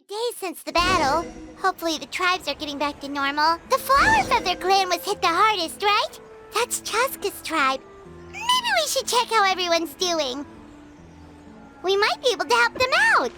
Days since the battle. Hopefully the tribes are getting back to normal. The flowers of their clan was hit the hardest, right? That's Chaska's tribe. Maybe we should check how everyone's doing. We might be able to help them out.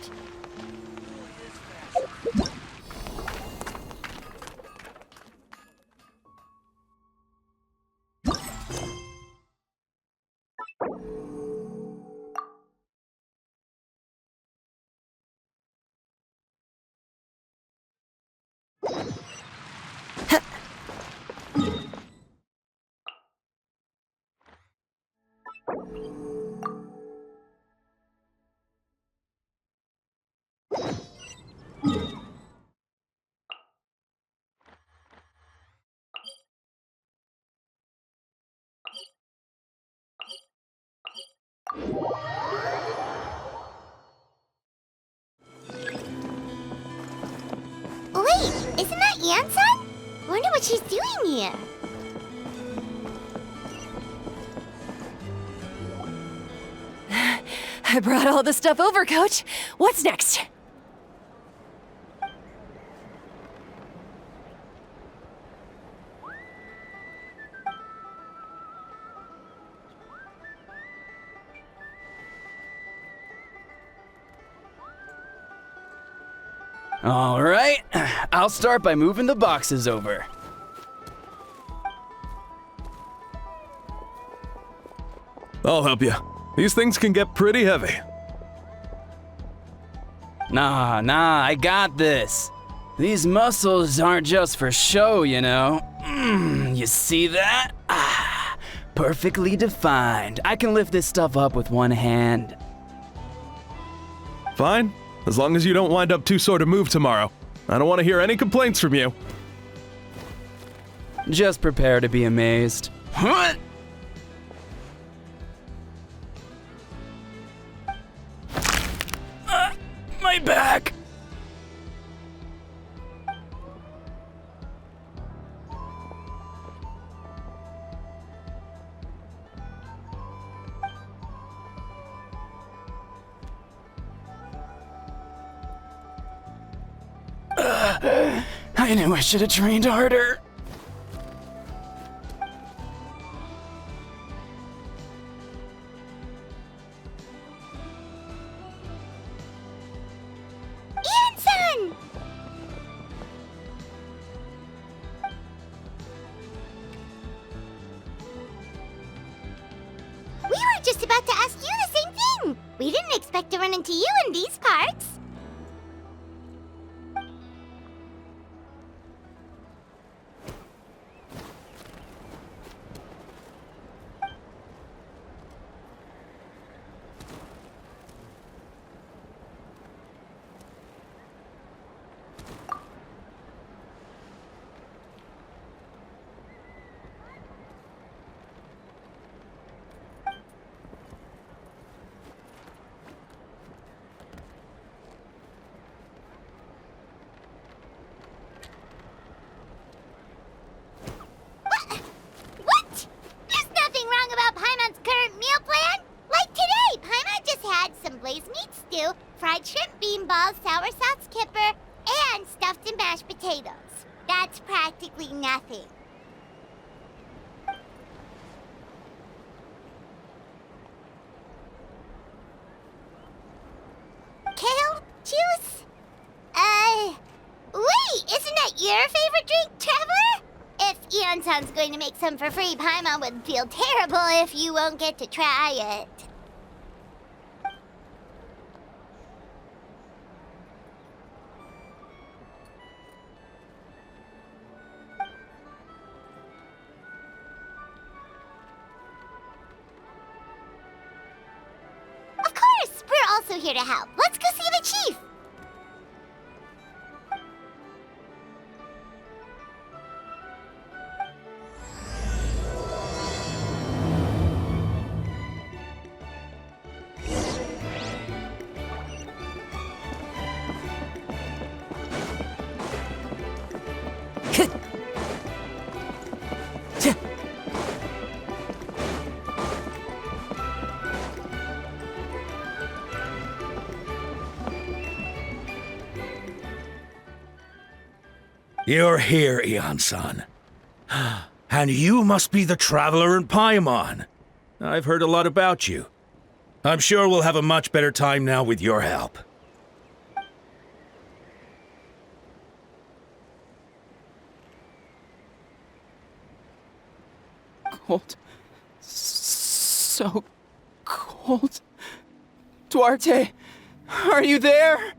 Wait, isn't that Yansan? Wonder what she's doing here. I brought all the stuff over, Coach. What's next? All right, I'll start by moving the boxes over. I'll help you. These things can get pretty heavy. Nah, I got this. These muscles aren't just for show, you know. You see that? Perfectly defined. I can lift this stuff up with one hand. Fine, as long as you don't wind up too sore to move tomorrow. I don't want to hear any complaints from you. Just prepare to be amazed. My back! I knew I should have trained harder. Yansan! We were just about to ask you the same thing. We didn't expect to run into you in these parts. What? There's nothing wrong about Paimon's current meal plan. Like today, Paimon just had some blazed meat stew, fried shrimp bean balls, sour sauce kipper, and stuffed and mashed potatoes. That's practically nothing. Kale juice? Wait, isn't that your favorite drink, Traveler? If Eonsan's going to make some for free, Paimon would feel terrible if you won't get to try it. Of course, we're also here to help. Let's go see the chief. You're here, Eon-san. And you must be the traveler in Paimon. I've heard a lot about you. I'm sure we'll have a much better time now with your help. Cold. So cold. Duarte, are you there?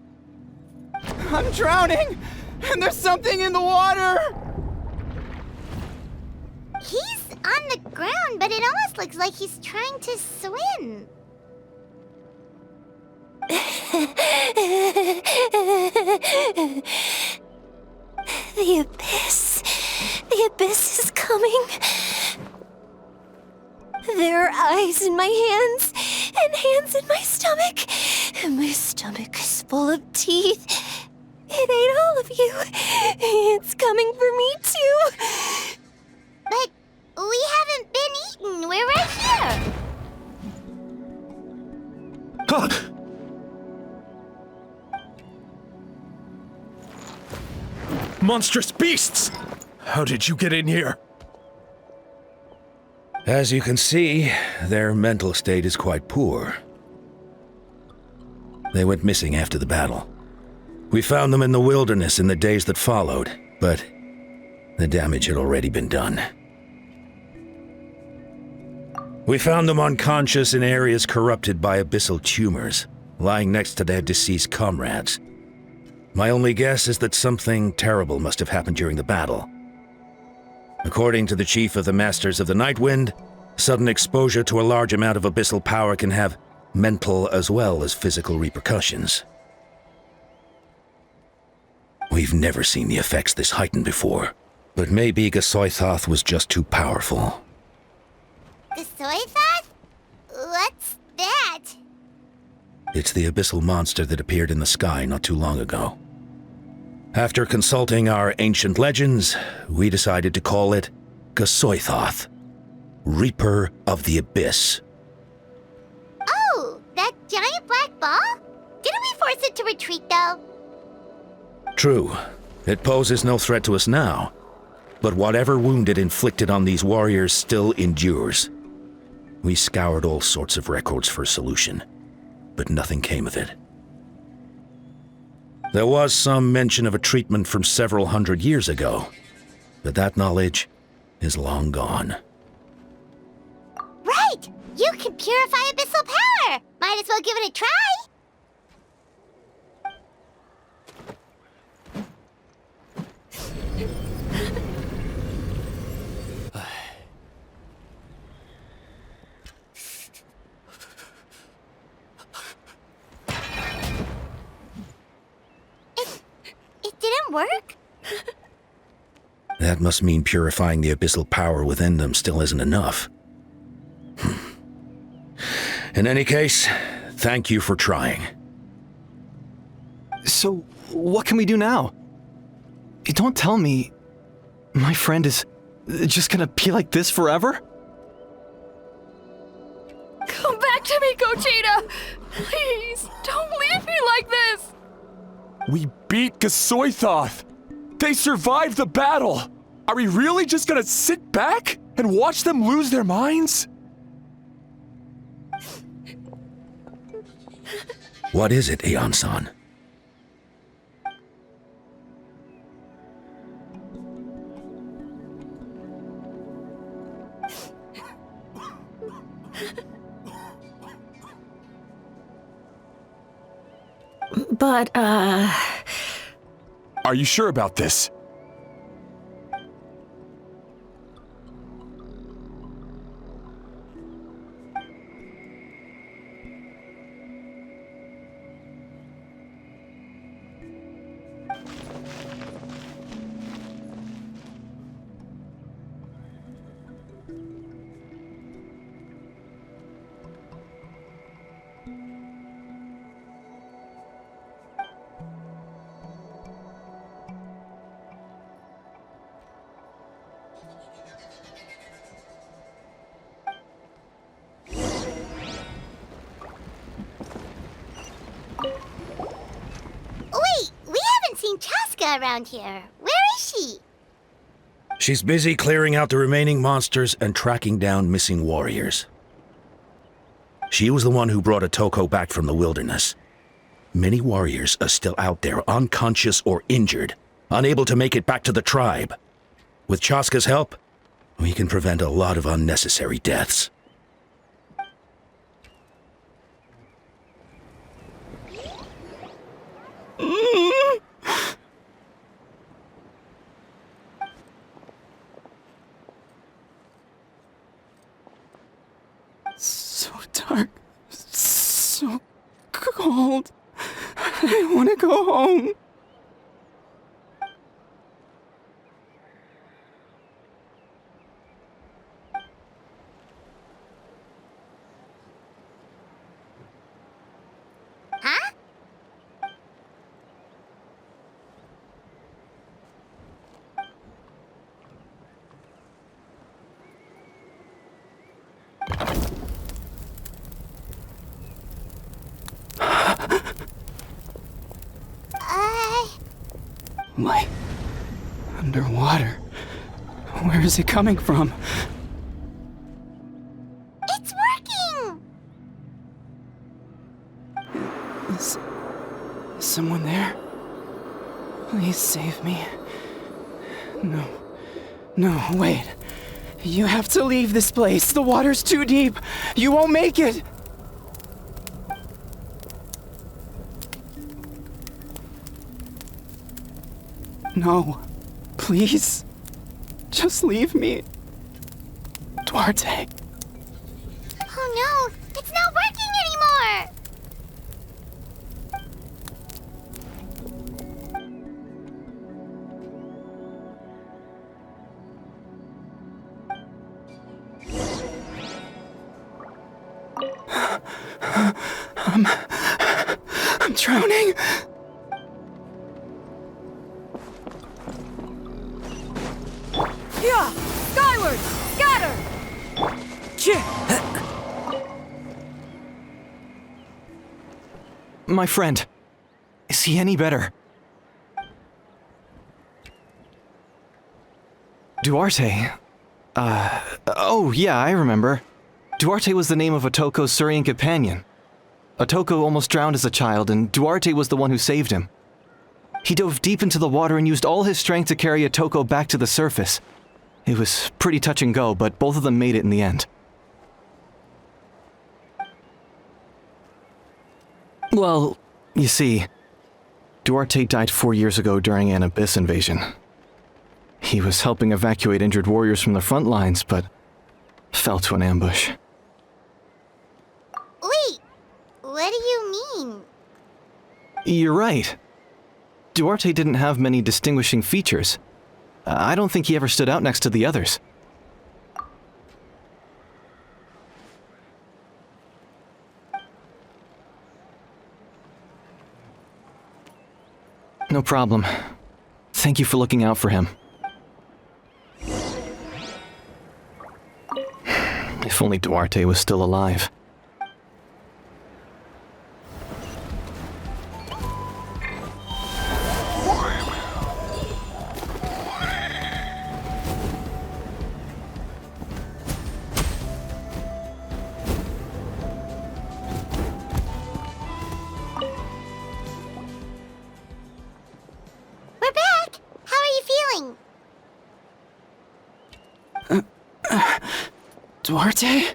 I'm drowning, and there's something in the water! He's on the ground, but it almost looks like he's trying to swim. The abyss. The abyss is coming. There are eyes in my hands, and hands in my stomach. And my stomach is full of teeth. It ate all of you. It's coming for me, too. But we haven't been eaten. We're right here. Monstrous beasts! How did you get in here? As you can see, their mental state is quite poor. They went missing after the battle. We found them in the wilderness in the days that followed, but the damage had already been done. We found them unconscious in areas corrupted by abyssal tumors, lying next to their deceased comrades. My only guess is that something terrible must have happened during the battle. According to the chief of the Masters of the Nightwind, sudden exposure to a large amount of abyssal power can have mental as well as physical repercussions. We've never seen the effects this heightened before, but maybe Gasoithoth was just too powerful. The soy thought? What's that? It's the abyssal monster that appeared in the sky not too long ago. After consulting our ancient legends, we decided to call it Gasoithoth, Reaper of the Abyss. Oh, that giant black ball? Didn't we force it to retreat, though? True, it poses no threat to us now, but whatever wound it inflicted on these warriors still endures. We scoured all sorts of records for a solution, but nothing came of it. There was some mention of a treatment from several hundred years ago, but that knowledge is long gone. Right! You can purify abyssal power! Might as well give it a try! It didn't work? That must mean purifying the abyssal power within them still isn't enough. In any case, thank you for trying. So, what can we do now? Don't tell me my friend is just gonna be like this forever? Come back to me, Gogeta! Please, don't leave me like this! We beat Gasoithoth! They survived the battle! Are we really just gonna sit back and watch them lose their minds? What is it, Eon-san? But, Are you sure about this? Wait, we haven't seen Chaska around here. Where is she? She's busy clearing out the remaining monsters and tracking down missing warriors. She was the one who brought Otoko back from the wilderness. Many warriors are still out there, unconscious or injured, unable to make it back to the tribe. With Chaska's help, we can prevent a lot of unnecessary deaths. So dark, so cold. I want to go home. Huh? Light. Underwater. Where is it coming from? It's working! Is someone there? Please save me. No. No, wait. You have to leave this place. The water's too deep. You won't make it. No. Please. Just leave me. Duarte. Oh no! It's not working anymore! I'm drowning. Yeah! Skyward! Scatter! My friend. Is he any better? Duarte? Oh yeah, I remember. Duarte was the name of Otoko's Surian companion. Otoko almost drowned as a child, and Duarte was the one who saved him. He dove deep into the water and used all his strength to carry Otoko back to the surface. It was pretty touch and go, but both of them made it in the end. Well, you see, Duarte died 4 years ago during an Abyss invasion. He was helping evacuate injured warriors from the front lines, but fell to an ambush. Wait, what do you mean? You're right. Duarte didn't have many distinguishing features. I don't think he ever stood out next to the others. No problem. Thank you for looking out for him. If only Duarte was still alive. We're back! How are you feeling? Duarte?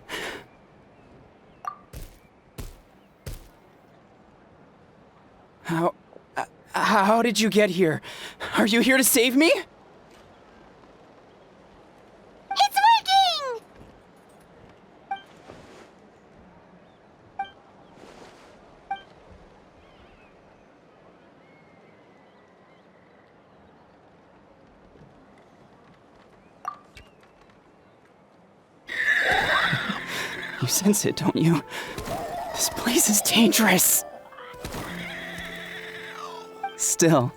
How did you get here? Are you here to save me? It's working! You sense it, don't you? This place is dangerous. Still.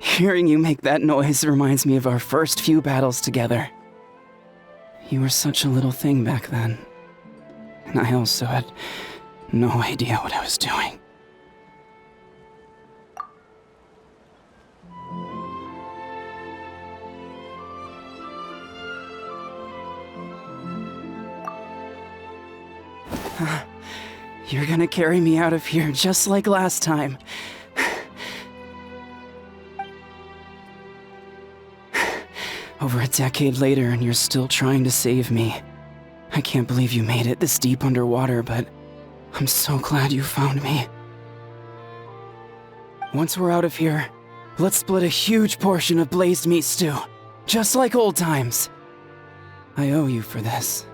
Hearing you make that noise reminds me of our first few battles together. You were such a little thing back then. And I also had no idea what I was doing. You're gonna carry me out of here just like last time. Over a decade later, and you're still trying to save me. I can't believe you made it this deep underwater, but I'm so glad you found me. Once we're out of here, let's split a huge portion of blazed meat stew, just like old times. I owe you for this.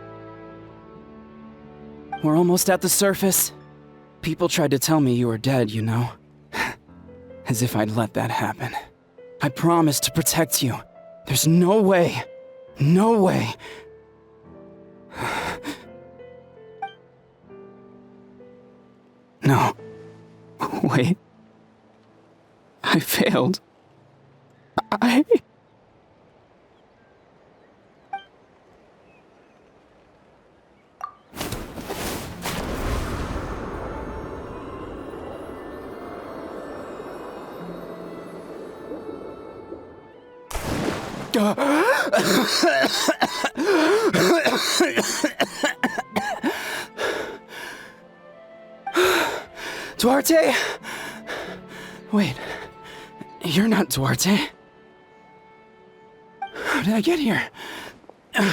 We're almost at the surface. People tried to tell me you were dead, you know. As if I'd let that happen. I promised to protect you. There's no way. No way. No. Wait. I failed. Duarte? Wait, you're not Duarte. How did I get here?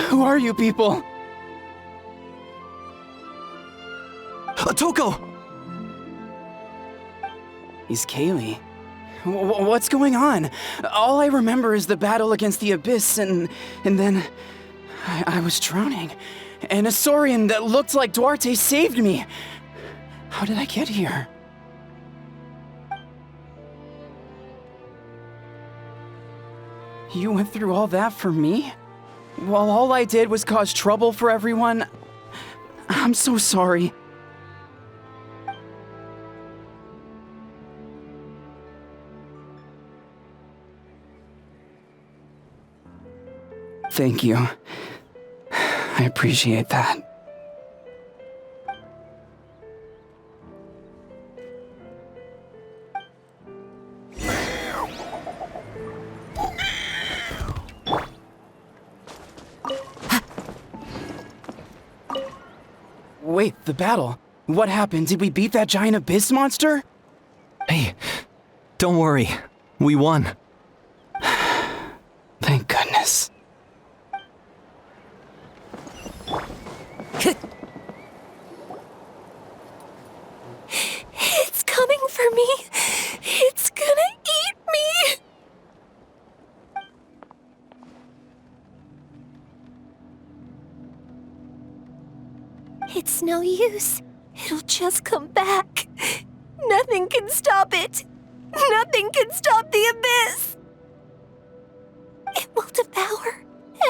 Who are you people? Otoko! He's Kaylee. What's going on? All I remember is the battle against the Abyss, and then I was drowning. And a Saurian that looked like Duarte saved me. How did I get here? You went through all that for me? While all I did was cause trouble for everyone? I'm so sorry. Thank you. I appreciate that. Wait, the battle. What happened? Did we beat that giant abyss monster? Hey, don't worry. We won. Thank goodness. It's coming for me. It's gonna eat me. It's no use. It'll just come back. Nothing can stop it. Nothing can stop the abyss. It will devour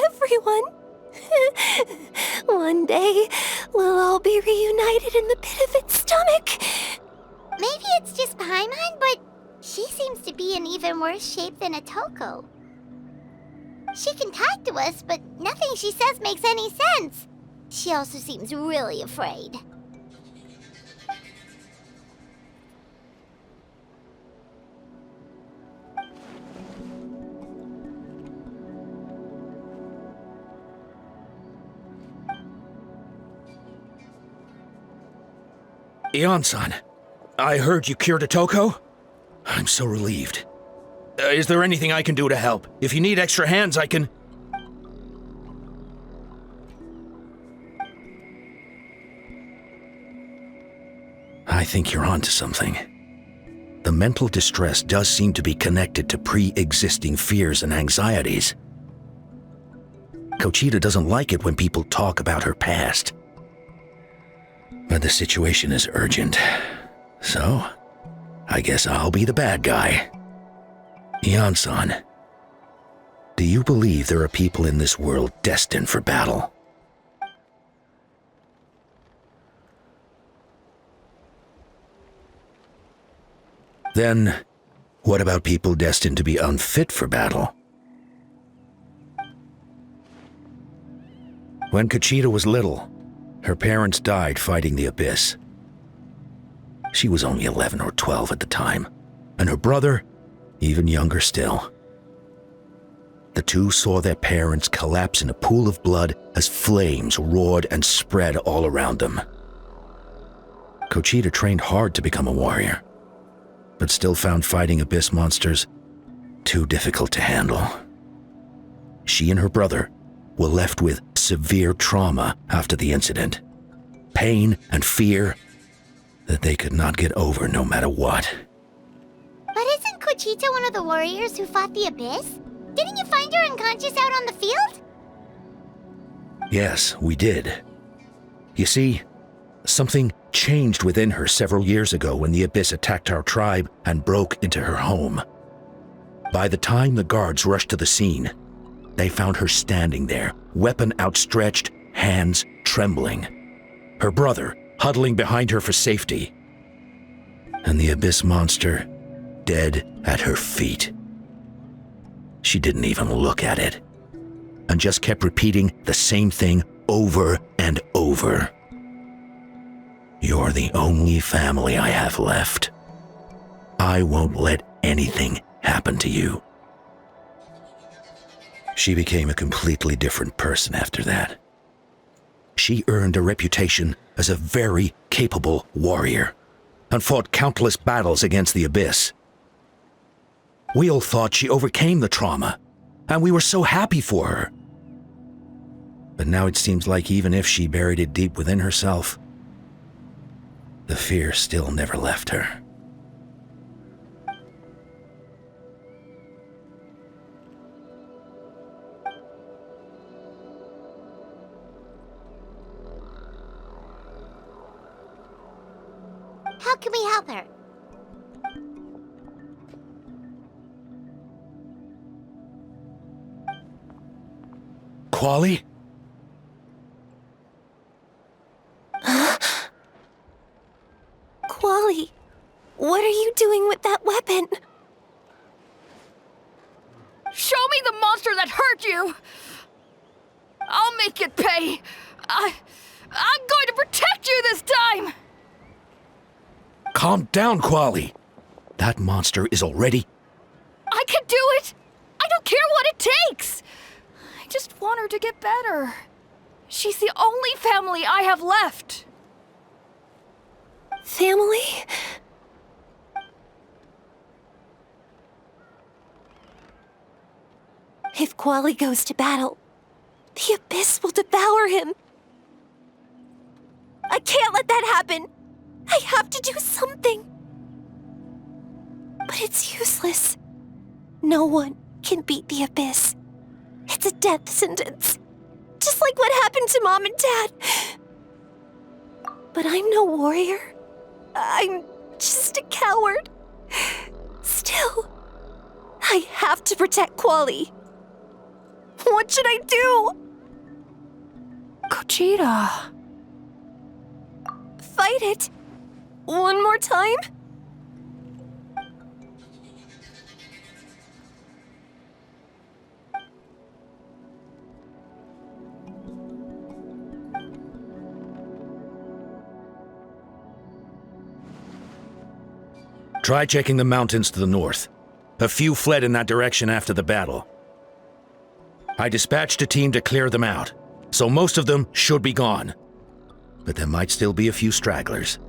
everyone. One day, we'll all be reunited in the pit of its stomach. Maybe it's just Paimon, but she seems to be in even worse shape than Otoko. She can talk to us, but nothing she says makes any sense. She also seems really afraid. Ion-san, I heard you cured Otoko? I'm so relieved. Is there anything I can do to help? If you need extra hands, I can... I think you're onto something. The mental distress does seem to be connected to pre-existing fears and anxieties. Kochita doesn't like it when people talk about her past. But the situation is urgent, so I guess I'll be the bad guy. Ion-san, do you believe there are people in this world destined for battle? Then, what about people destined to be unfit for battle? When Kochita was little, her parents died fighting the Abyss. She was only 11 or 12 at the time, and her brother, even younger still. The two saw their parents collapse in a pool of blood as flames roared and spread all around them. Kochita trained hard to become a warrior, but still found fighting abyss monsters too difficult to handle. She and her brother were left with severe trauma after the incident. Pain and fear that they could not get over no matter what. But isn't Conchita one of the warriors who fought the Abyss? Didn't you find her unconscious out on the field? Yes, we did. You see, something changed within her several years ago when the Abyss attacked our tribe and broke into her home. By the time the guards rushed to the scene, they found her standing there, weapon outstretched, hands trembling. Her brother huddling behind her for safety. And the Abyss monster dead at her feet. She didn't even look at it, and just kept repeating the same thing over and over. You're the only family I have left. I won't let anything happen to you. She became a completely different person after that. She earned a reputation as a very capable warrior and fought countless battles against the Abyss. We all thought she overcame the trauma, and we were so happy for her. But now it seems like even if she buried it deep within herself, the fear still never left her. How can we help her? Quali? Quali, what are you doing with that weapon? Show me the monster that hurt you! I'll make it pay! I'm going to protect you this time! Calm down, Quali. That monster is already... I can do it! I don't care what it takes! I just want her to get better. She's the only family I have left. Family? If Quali goes to battle, the Abyss will devour him. I can't let that happen. I have to do something. But it's useless. No one can beat the Abyss. It's a death sentence. Just like what happened to Mom and Dad. But I'm no warrior. I'm just a coward. Still, I have to protect Quali. What should I do? Conchita. Fight it. One more time? Try checking the mountains to the north. A few fled in that direction after the battle. I dispatched a team to clear them out, so most of them should be gone. But there might still be a few stragglers.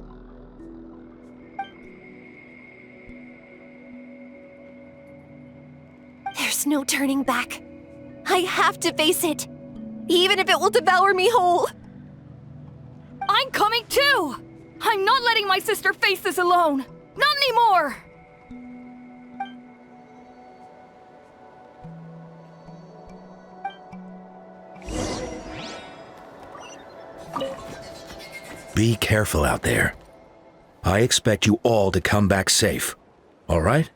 There's no turning back. I have to face it, even if it will devour me whole. I'm coming too! I'm not letting my sister face this alone! Not anymore! Be careful out there. I expect you all to come back safe, all right?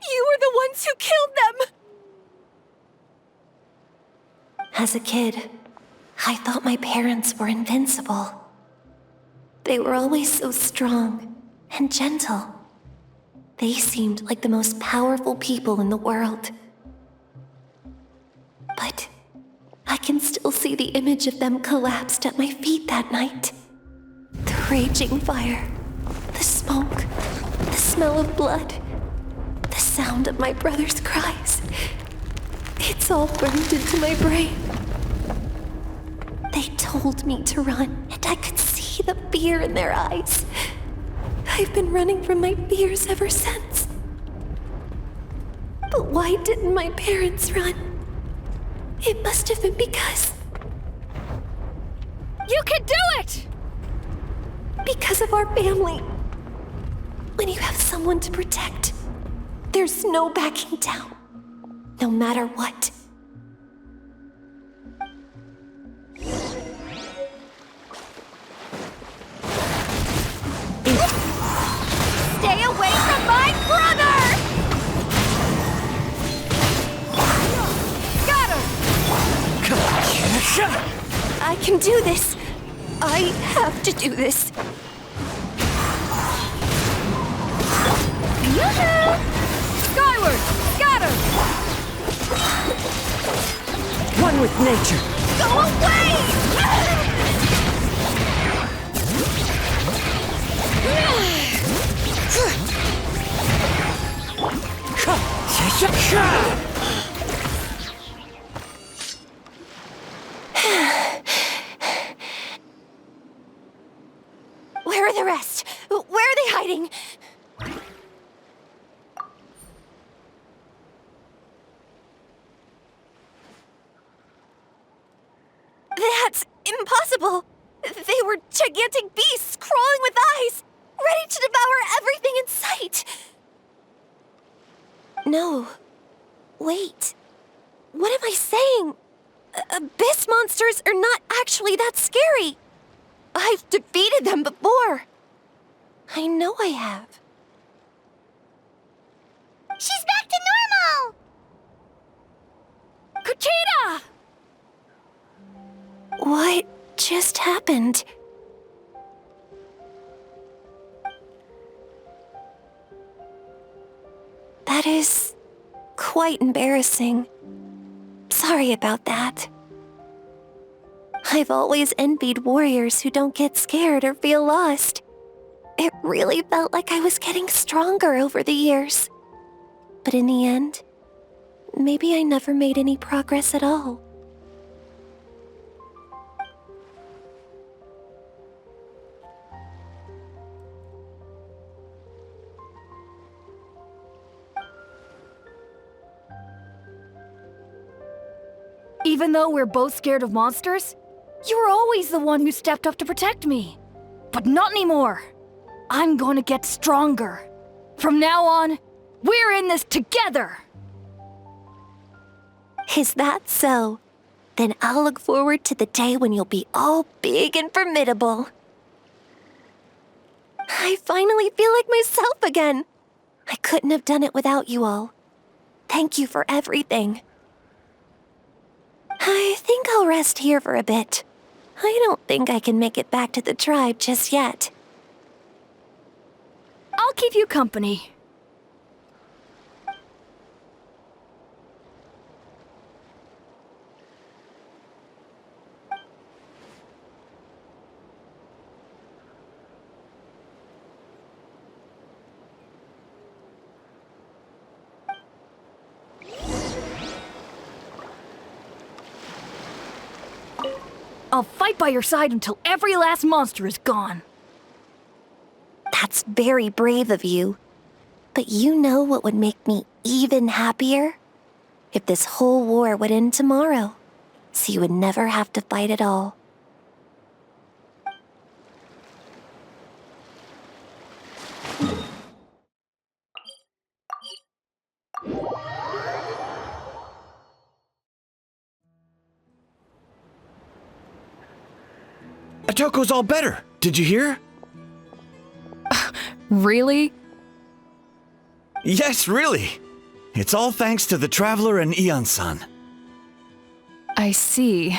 You were the ones who killed them! As a kid, I thought my parents were invincible. They were always so strong and gentle. They seemed like the most powerful people in the world. But I can still see the image of them collapsed at my feet that night. The raging fire, the smoke, the smell of blood, the sound of my brother's cries. It's all burned into my brain. They told me to run, and I could see the fear in their eyes. I've been running from my fears ever since. But why didn't my parents run? It must have been because... You can do it! Because of our family. When you have someone to protect, there's no backing down, no matter what. Stay away from my brother! Got him! I can do this. I have to do this. Yoo-hoo! Skyward! Got him! One with nature. Go away! Where are the rest? Where are they hiding? That's impossible! They were gigantic beasts crawling with eyes, ready to devour everything in sight! No. Wait. What am I saying? Abyss monsters are not actually that scary. I've defeated them before. I know I have. She's back to normal! Kuchita! What just happened? That is quite embarrassing. Sorry about that. I've always envied warriors who don't get scared or feel lost. It really felt like I was getting stronger over the years. But in the end, maybe I never made any progress at all. Even though we're both scared of monsters, you were always the one who stepped up to protect me. But not anymore. I'm going to get stronger. From now on, we're in this together. Is that so? Then I'll look forward to the day when you'll be all big and formidable. I finally feel like myself again. I couldn't have done it without you all. Thank you for everything. I think I'll rest here for a bit. I don't think I can make it back to the tribe just yet. I'll keep you company. I'll fight by your side until every last monster is gone. That's very brave of you. But you know what would make me even happier? If this whole war would end tomorrow, so you would never have to fight at all. Atoko's all better. Did you hear? Really? Yes, really. It's all thanks to the Traveler and Ian-san. I see.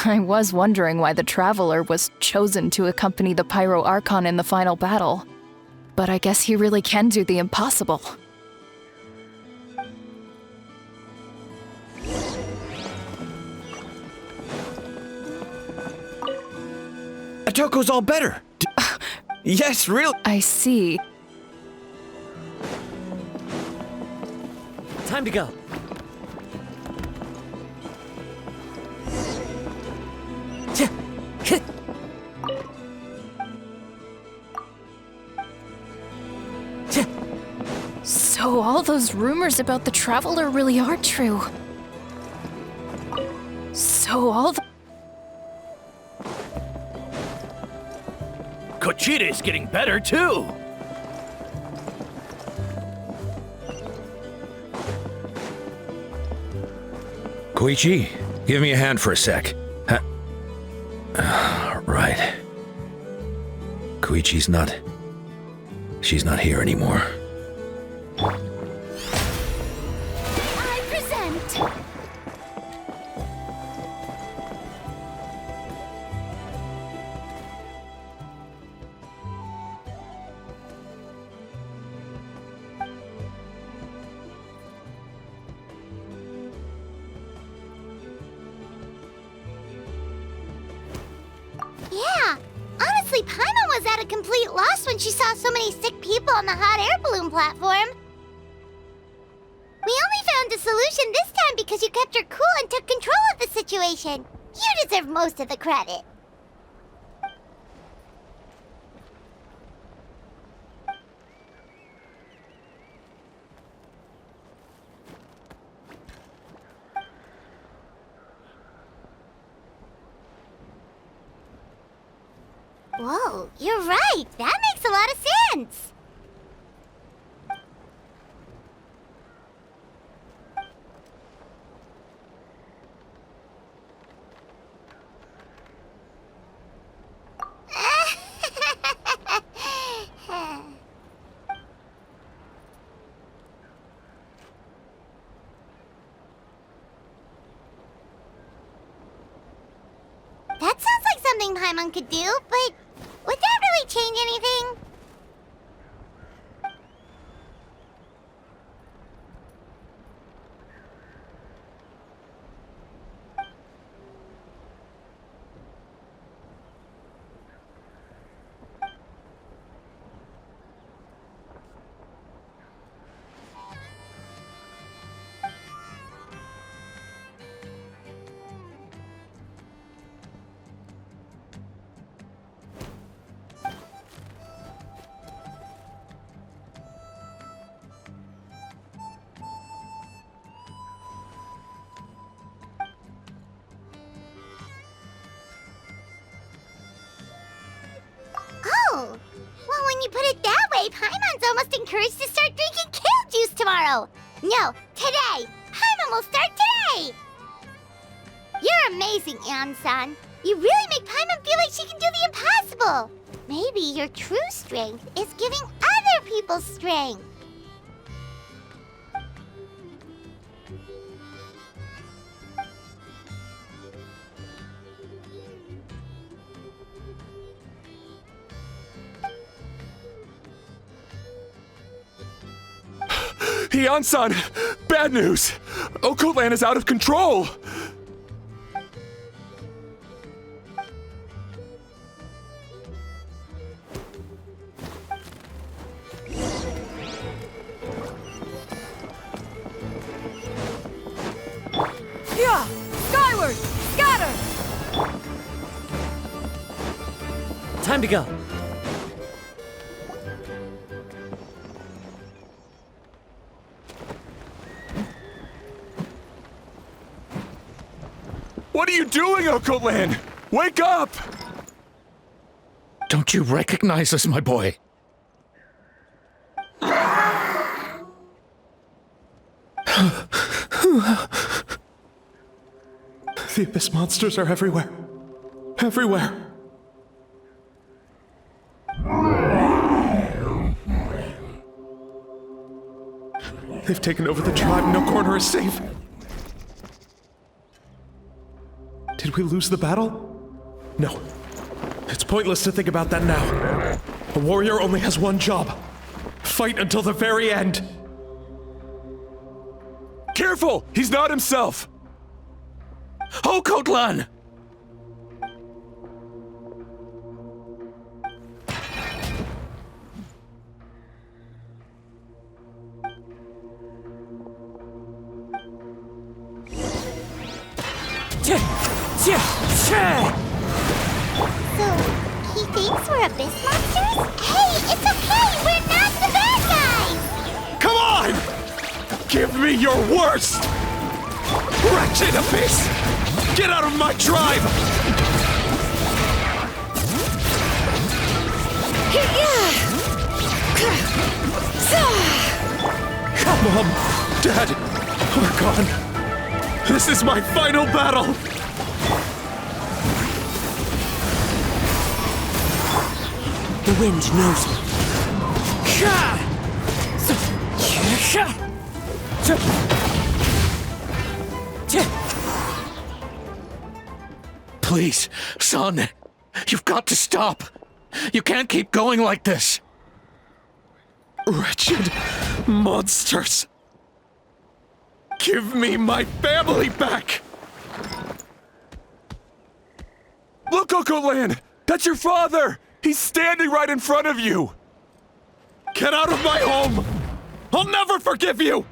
I was wondering why the Traveler was chosen to accompany the Pyro Archon in the final battle. But I guess he really can do the impossible. Otoko's all better. Yes, really. I see. Time to go. So all those rumors about the Traveler really are true. So all the... Kochida's getting better too. Koichi, give me a hand for a sec. Right. Koichi's not... She's not here anymore. I present. Yeah, honestly, Paimon was at a complete loss when she saw so many sick people on the hot air balloon platform. We only found a solution this time because you kept her cool and took control of the situation. You deserve most of the credit. Whoa, you're right. That makes a lot of sense. That sounds like something Paimon could do, but would that really change anything? Oh, well, when you put it that way, Paimon's almost encouraged to start drinking kale juice tomorrow. No, today. Paimon will start today. You're amazing, Eon-san. You really make Paimon feel like she can do the impossible. Maybe your true strength is giving other people strength. Eon-san, bad news. Okoland is out of control. Yeah! Skyward! Scatter! Time to go. What are you doing, Okoland? Wake up! Don't you recognize us, my boy? The Abyss monsters are everywhere. Everywhere. They've taken over the tribe. No corner is safe. Did we lose the battle? No. It's pointless to think about that now. A warrior only has one job. fight until the very end. Careful! He's not himself! Hokotlan! So, he thinks we're abyss monsters? Hey, it's okay! We're not the bad guys! Come on! Give me your worst! Wretched abyss! Get out of my tribe! Mom, Dad, we're gone. This is my final battle! The wind knows me. Please, son, you've got to stop. You can't keep going like this. Wretched monsters! Give me my family back! Look, Hokotlan! That's your father! He's standing right in front of you! Get out of my home! I'll never forgive you!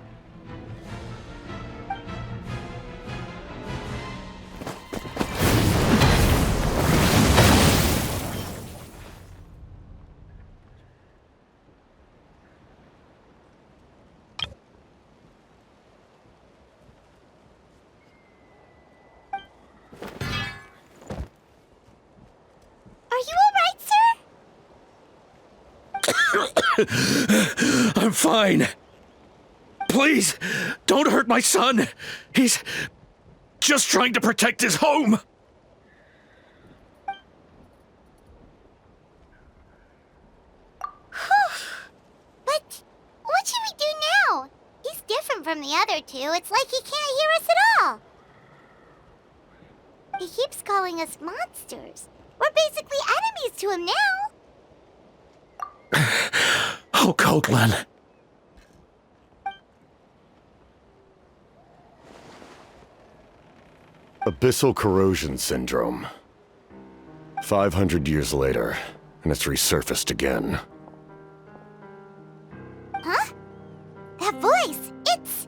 Are you alright, sir? I'm fine. Please, don't hurt my son. He's just trying to protect his home. But what should we do now? He's different from the other two. It's like he can't hear us at all. He keeps calling us monsters. We're basically enemies to him now. Oh, Hokotlan. Abyssal corrosion syndrome. 500 years later, and it's resurfaced again. Huh? That voice, it's...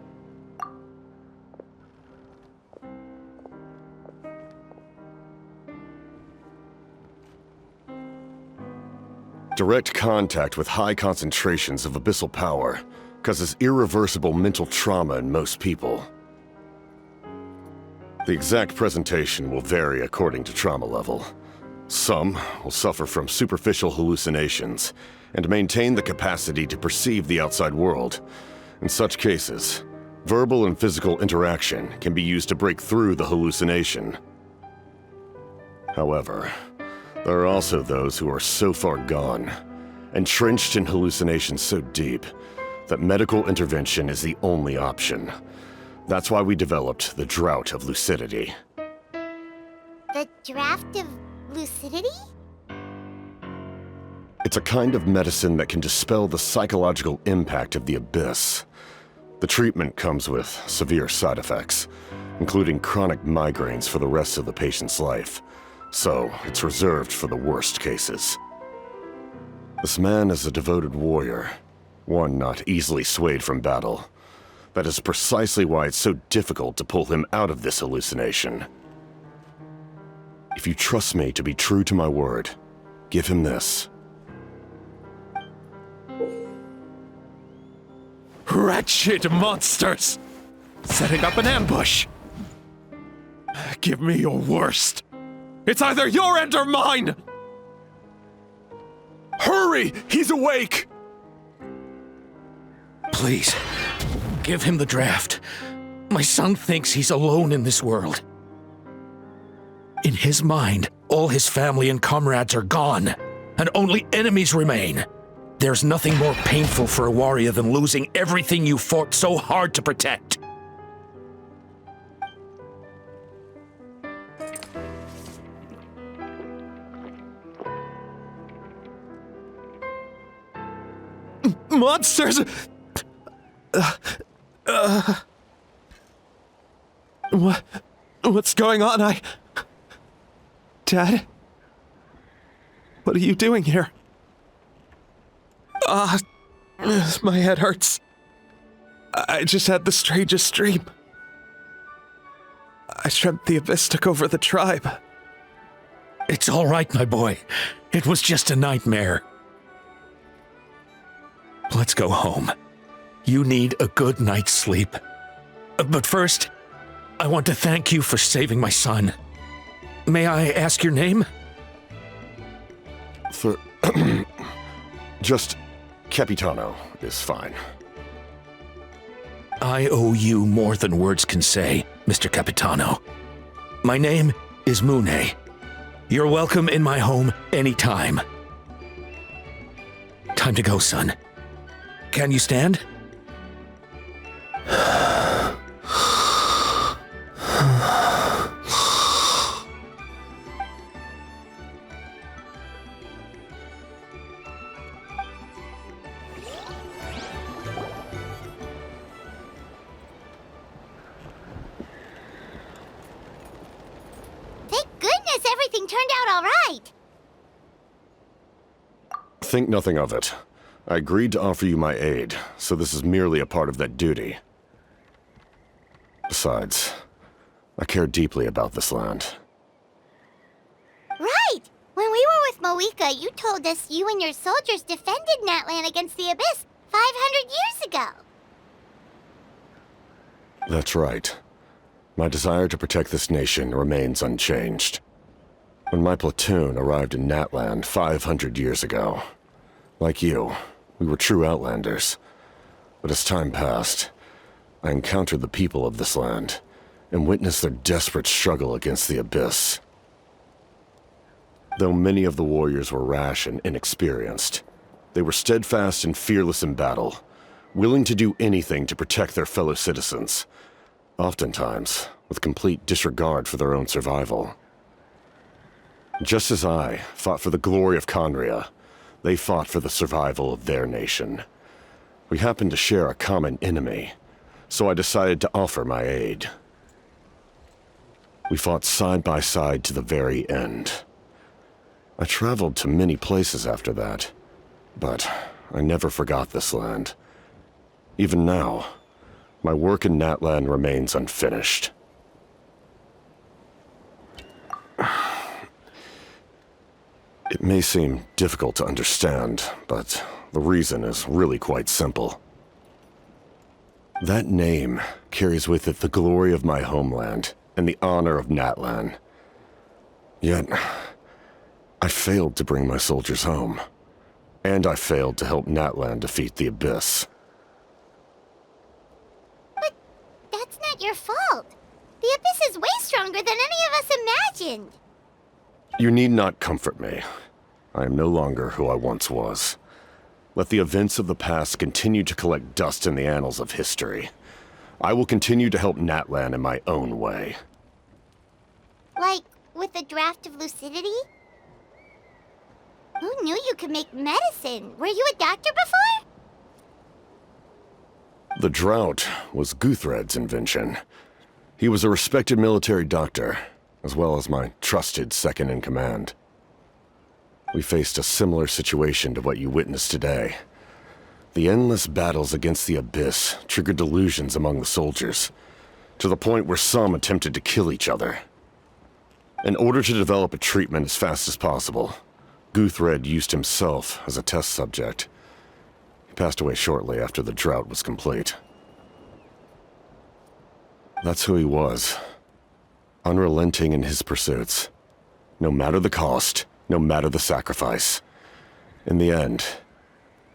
Direct contact with high concentrations of abyssal power causes irreversible mental trauma in most people. The exact presentation will vary according to trauma level. Some will suffer from superficial hallucinations and maintain the capacity to perceive the outside world. In such cases, verbal and physical interaction can be used to break through the hallucination. However, there are also those who are so far gone, entrenched in hallucinations so deep, that medical intervention is the only option. That's why we developed the Drought of Lucidity. The draft of lucidity? It's a kind of medicine that can dispel the psychological impact of the abyss. The treatment comes with severe side effects, including chronic migraines for the rest of the patient's life. So, it's reserved for the worst cases. This man is a devoted warrior, one not easily swayed from battle. That is precisely why it's so difficult to pull him out of this hallucination. If you trust me to be true to my word, give him this. Wretched monsters! Setting up an ambush! Give me your worst! It's either your end or mine! Hurry! He's awake! Please, give him the draft. My son thinks he's alone in this world. In his mind, all his family and comrades are gone, and only enemies remain. There's nothing more painful for a warrior than losing everything you fought so hard to protect. monsters! What's going on? Dad? What are you doing here? My head hurts. I just had the strangest dream. I dreamt the Abyss took over the tribe. It's all right, my boy. It was just a nightmare. Let's go home. You need a good night's sleep. But first, I want to thank you for saving my son. May I ask your name? Just Capitano is fine. I owe you more than words can say, Mr. Capitano. My name is Mune. You're welcome in my home anytime. Time to go, son. Can you stand? Thank goodness everything turned out all right. Think nothing of it. I agreed to offer you my aid, so this is merely a part of that duty. Besides, I care deeply about this land. Right! When we were with Moika, you told us you and your soldiers defended Natlan against the Abyss 500 years ago. That's right. My desire to protect this nation remains unchanged. When my platoon arrived in Natlan 500 years ago, like you, we were true outlanders. But as time passed, I encountered the people of this land and witnessed their desperate struggle against the Abyss. Though many of the warriors were rash and inexperienced, they were steadfast and fearless in battle, willing to do anything to protect their fellow citizens, oftentimes with complete disregard for their own survival. Just as I fought for the glory of Conria, they fought for the survival of their nation. We happened to share a common enemy, so I decided to offer my aid. We fought side by side to the very end. I traveled to many places after that, but I never forgot this land. Even now, my work in Natlan remains unfinished. It may seem difficult to understand, but the reason is really quite simple. That name carries with it the glory of my homeland and the honor of Natlan. Yet, I failed to bring my soldiers home, and I failed to help Natlan defeat the Abyss. But that's not your fault. The Abyss is way stronger than any of us imagined. You need not comfort me. I am no longer who I once was. Let the events of the past continue to collect dust in the annals of history. I will continue to help Natlan in my own way. Like, with the draft of lucidity? Who knew you could make medicine? Were you a doctor before? The drought was Guthred's invention. He was a respected military doctor, as well as my trusted second-in-command. We faced a similar situation to what you witnessed today. The endless battles against the Abyss triggered delusions among the soldiers, to the point where some attempted to kill each other. In order to develop a treatment as fast as possible, Guthred used himself as a test subject. He passed away shortly after the drought was complete. That's who he was. Unrelenting in his pursuits. No matter the cost, no matter the sacrifice. In the end,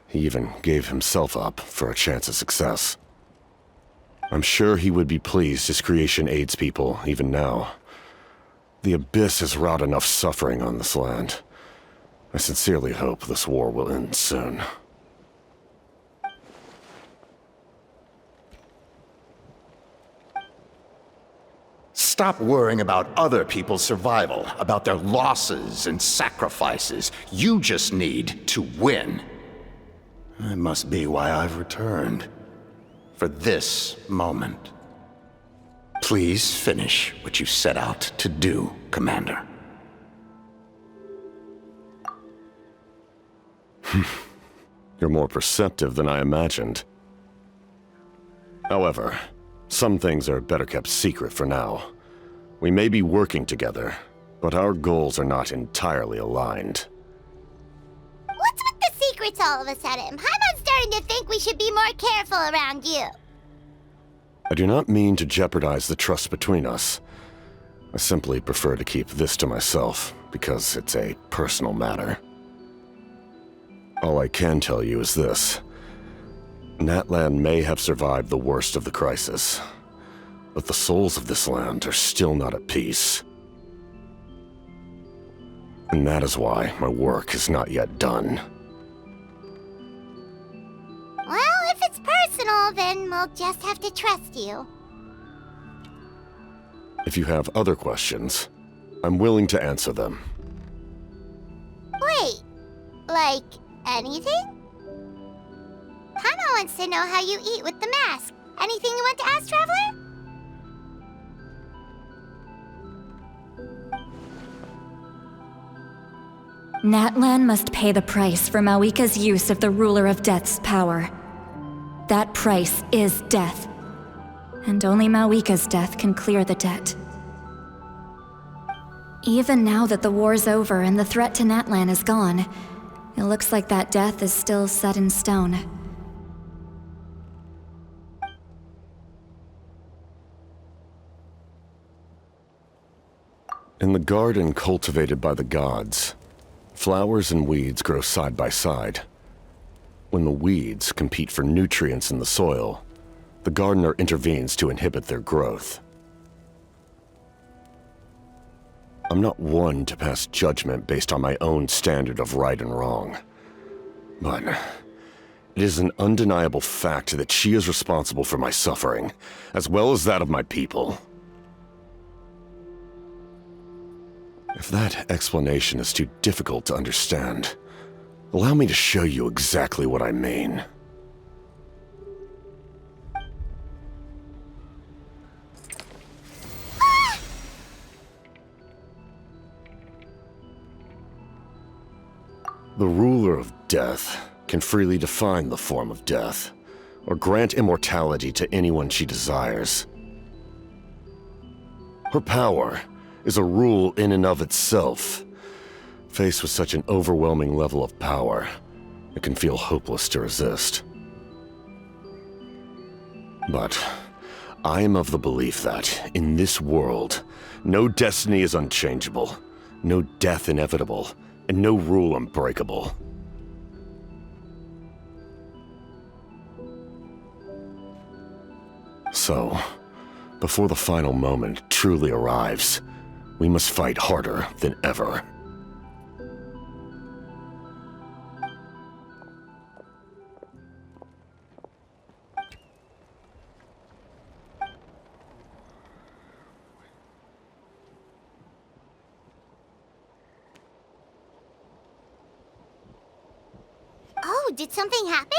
he even gave himself up for a chance at success. I'm sure he would be pleased his creation aids people even now. The Abyss has wrought enough suffering on this land. I sincerely hope this war will end soon. Stop worrying about other people's survival, about their losses and sacrifices. You just need to win. That must be why I've returned. For this moment. Please finish what you set out to do, Commander. You're more perceptive than I imagined. However, some things are better kept secret for now. We may be working together, but our goals are not entirely aligned. What's with the secrets all of a sudden? I'm starting to think we should be more careful around you. I do not mean to jeopardize the trust between us. I simply prefer to keep this to myself, because it's a personal matter. All I can tell you is this. Natlan may have survived the worst of the crisis, but the souls of this land are still not at peace. And that is why my work is not yet done. Well, if it's personal, then we'll just have to trust you. If you have other questions, I'm willing to answer them. Wait, like anything? Paimon wants to know how you eat with the mask. Anything you want to ask, Traveler? Natlan must pay the price for Mawika's use of the Ruler of Death's power. That price is death. And only Mawika's death can clear the debt. Even now that the war's over and the threat to Natlan is gone, it looks like that death is still set in stone. In the garden cultivated by the gods, flowers and weeds grow side by side. When the weeds compete for nutrients in the soil, the gardener intervenes to inhibit their growth. I'm not one to pass judgment based on my own standard of right and wrong. But it is an undeniable fact that she is responsible for my suffering, as well as that of my people. If that explanation is too difficult to understand, allow me to show you exactly what I mean. The ruler of death can freely define the form of death, or grant immortality to anyone she desires. Her power is a rule in and of itself. Faced with such an overwhelming level of power, it can feel hopeless to resist. But I am of the belief that, in this world, no destiny is unchangeable, no death inevitable, and no rule unbreakable. So, before the final moment truly arrives, we must fight harder than ever. Oh, did something happen?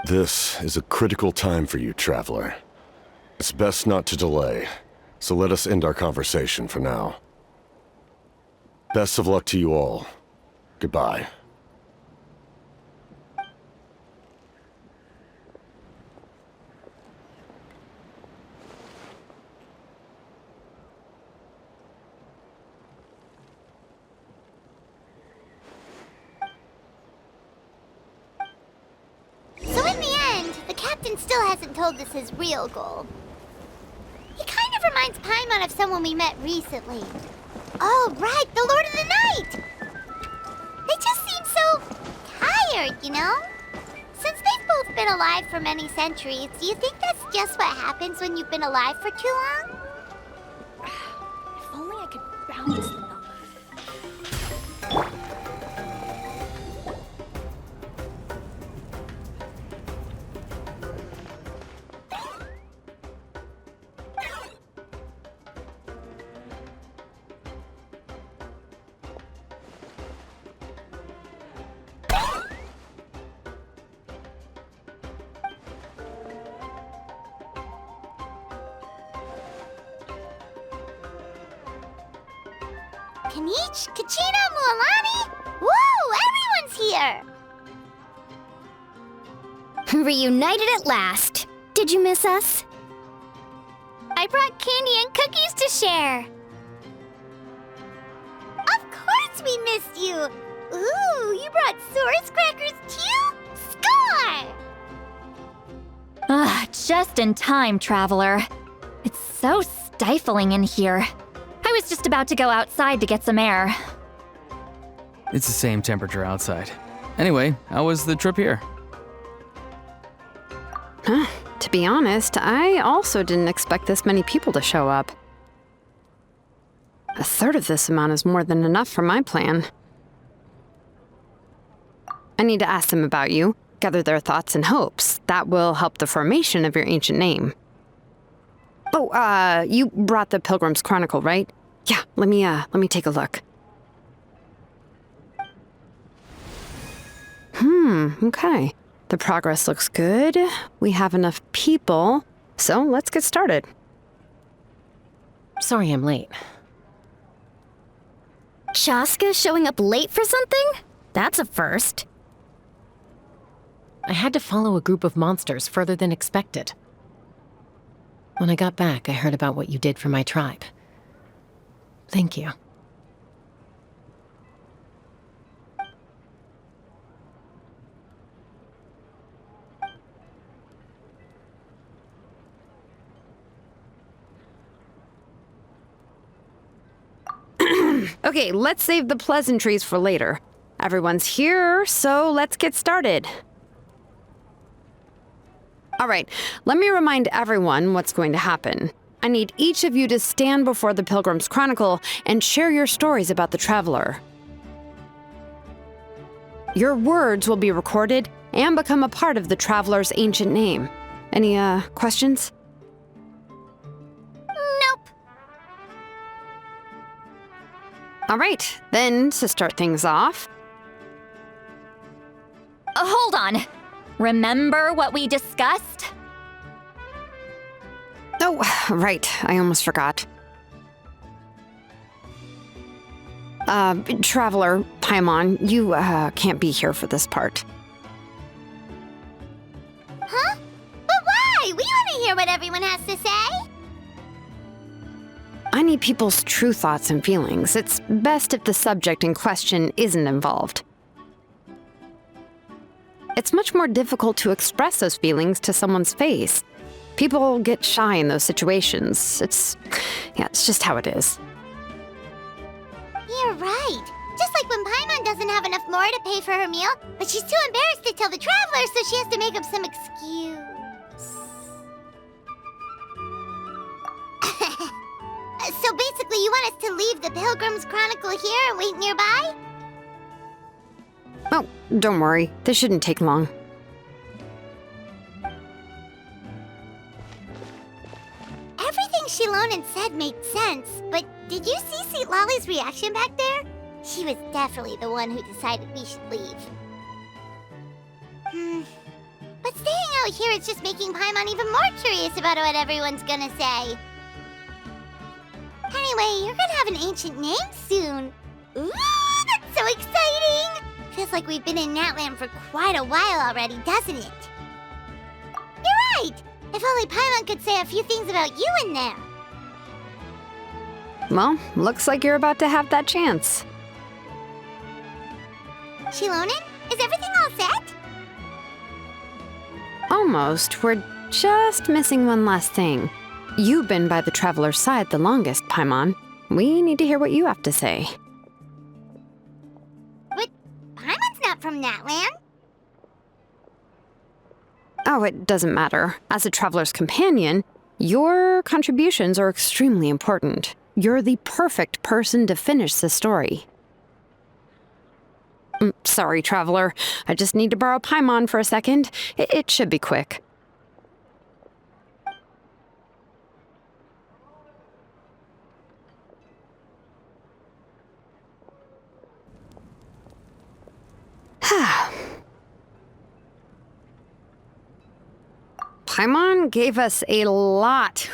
This is a critical time for you, Traveler. It's best not to delay, so let us end our conversation for now. Best of luck to you all. Goodbye. Still hasn't told us his real goal. He kind of reminds Paimon of someone we met recently. Oh, right, the Lord of the Night! They just seem so tired, you know? Since they've both been alive for many centuries, do you think that's just what happens when you've been alive for too long? If only I could balance the numbers. Kanich, Kachina, Mualani? Woo! Everyone's here! Reunited at last. Did you miss us? I brought candy and cookies to share. Of course we missed you. Ooh, you brought Source crackers too? Score! Just in time, Traveler. It's so stifling in here. I was just about to go outside to get some air. It's the same temperature outside. Anyway, how was the trip here? To be honest, I also didn't expect this many people to show up. A third of this amount is more than enough for my plan. I need to ask them about you, gather their thoughts and hopes. That will help the formation of your ancient name. Oh, you brought the Pilgrim's Chronicle, right? Yeah, let me take a look. Okay. The progress looks good. We have enough people, so let's get started. Sorry I'm late. Chaska showing up late for something? That's a first. I had to follow a group of monsters further than expected. When I got back, I heard about what you did for my tribe. Thank you. Okay, let's save the pleasantries for later. Everyone's here, so let's get started. All right, let me remind everyone what's going to happen. I need each of you to stand before the Pilgrim's Chronicle and share your stories about the Traveler. Your words will be recorded and become a part of the Traveler's ancient name. Any, questions? Nope. All right, then, to start things off... Hold on. Remember what we discussed? Oh, right, I almost forgot. Traveler, Paimon, you, can't be here for this part. Huh? But why? We want to hear what everyone has to say. I need people's true thoughts and feelings. It's best if the subject in question isn't involved. It's much more difficult to express those feelings to someone's face. People get shy in those situations. It's just how it is. You're right. Just like when Paimon doesn't have enough more to pay for her meal, but she's too embarrassed to tell the Traveler, so she has to make up some excuse. So basically, you want us to leave the Pilgrim's Chronicle here and wait nearby? Oh, don't worry. This shouldn't take long. Everything Shilonen said made sense, but did you see St. Lolly's reaction back there? She was definitely the one who decided we should leave. But staying out here is just making Paimon even more curious about what everyone's gonna say. Anyway, you're gonna have an ancient name soon. Ooh, that's so exciting! Feels like we've been in Natland for quite a while already, doesn't it? You're right! If only Paimon could say a few things about you in there. Well, looks like you're about to have that chance. Shilonen, is everything all set? Almost. We're just missing one last thing. You've been by the Traveler's side the longest, Paimon. We need to hear what you have to say. But Paimon's not from Natland. Oh, it doesn't matter. As a Traveler's companion, your contributions are extremely important. You're the perfect person to finish the story. Sorry, Traveler. I just need to borrow Paimon for a second. It should be quick. Paimon gave us a lot,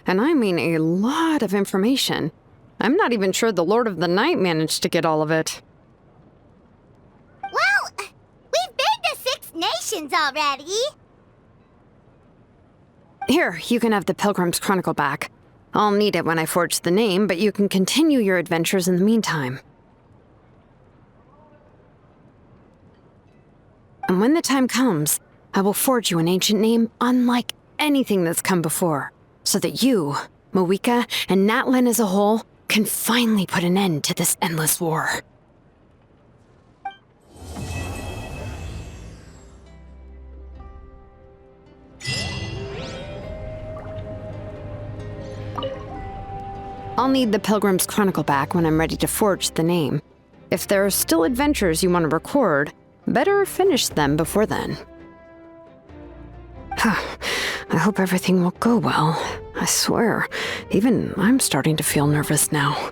and I mean a lot of information. I'm not even sure the Lord of the Night managed to get all of it. Well, we've been to 6 nations already. Here, you can have the Pilgrim's Chronicle back. I'll need it when I forge the name, but you can continue your adventures in the meantime. And when the time comes, I will forge you an ancient name unlike anything that's come before, so that you, Mawika, and Natlan as a whole can finally put an end to this endless war. I'll need the Pilgrim's Chronicle back when I'm ready to forge the name. If there are still adventures you want to record, better finish them before then. I hope everything will go well. I swear, even I'm starting to feel nervous now.